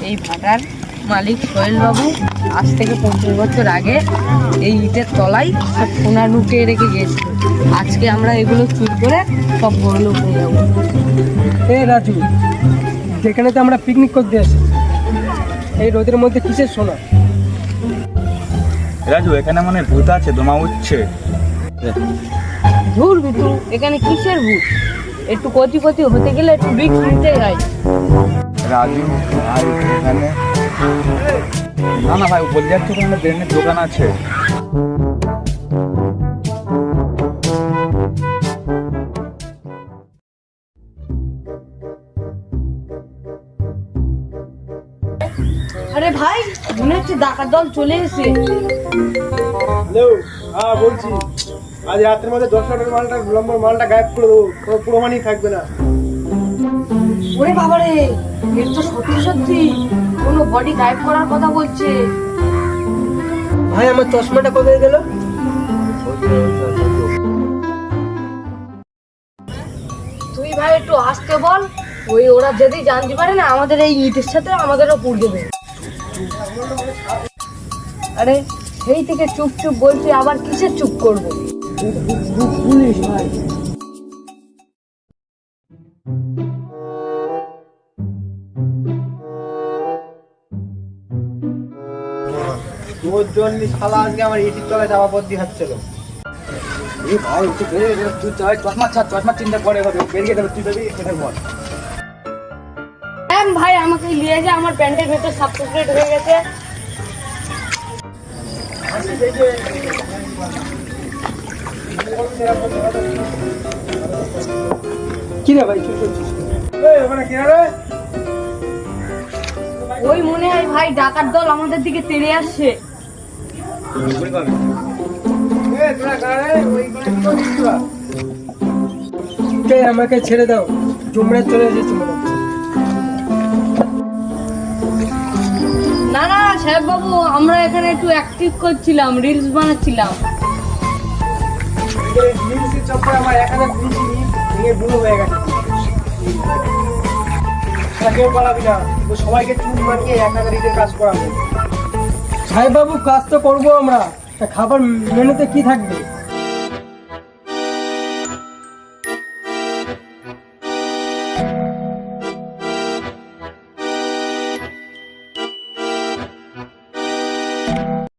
এই ভাটার মালিক সোহেলবাবু আজ থেকে 50 বছর আগে এই ইটের তলায় সব সোনা লুকিয়ে রেখে গিয়েছিল। আজকে আমরা এগুলো চুরি করে সব বড়লোক হয়ে যাবো। এ রাজু, যেখানে তো আমরা পিকনিক করতে আসি, এই রোদের মধ্যে কিসের সোনা? রাজু, এখানে মনে হয় ভূত আছে, দমা উঠছে। ধুর বিটু, এখানে কিসের ভূত? একটু কচি হতে গেলে একটু রিস্ক নিতে হয়। রাজু ভাই, এখানে না না ভাই, বলে যাচ্ছে ওখানে ট্রেনের দোকান আছে। আরে ভাই, মনে হচ্ছে ডাকাত দল চলে এসেছে। হ্যালো, হ্যাঁ বলছি, আজ রাতের মধ্যে 10 লাখের মালটা গায়েব করে দেবো, কোনো প্রমাণই থাকবে না। ওরে বাবারে, এর তো সত্যি কোনো বডি গায়েব করার কথা বলছে। ভাই, আমার চশমাটা কোথায় গেল? তুই ভাই একটু আসতে বল, ওরা যদি জানতে পারে না আমাদের এই ইটের সাথে আমাদেরও পুড় দেবে। আরে সেই থেকে চুপ বলছি, আবার কিসের চুপ করবো? পুলিশ ভাই। তোর জন্য শালা আজকে আমার ইটির তলায় যাওয়া পথ দিয়ে হাঁটছিল। তুই চশমা চিন্তা করে হবে, বেরিয়ে দেবে, তুই দেবি সেটা বল। হ্যাঁ ভাই, আমাকে নিয়ে যা, আমার প্যান্টের ভেতর সাবস্ক্রাইব হয়ে গেছে। কি রে ভাই, চুপ করছিস? ওখানে কে রে? ওই মনে হয় ভাই ডাকাত দল আমাদের দিকে তেড়ে আসছে। আমাকে ছেড়ে দাও, তোমরা চলে এসেছি মনে হচ্ছে। না সাহেব বাবু, আমরা এখানে একটু অ্যাক্টিভ করছিলাম, রিলস বানাচ্ছিলাম। আমার 1000 পুলিশ ভেঙে বুড়ো হয়ে গেছে। কেউ পালাবি না, সবাইকে চুন মাখিয়ে 1000 ইটের কাজ করাবো। সাহেব বাবু, কাজ তো করবো আমরা, খাবার মেনুতে কি থাকবে?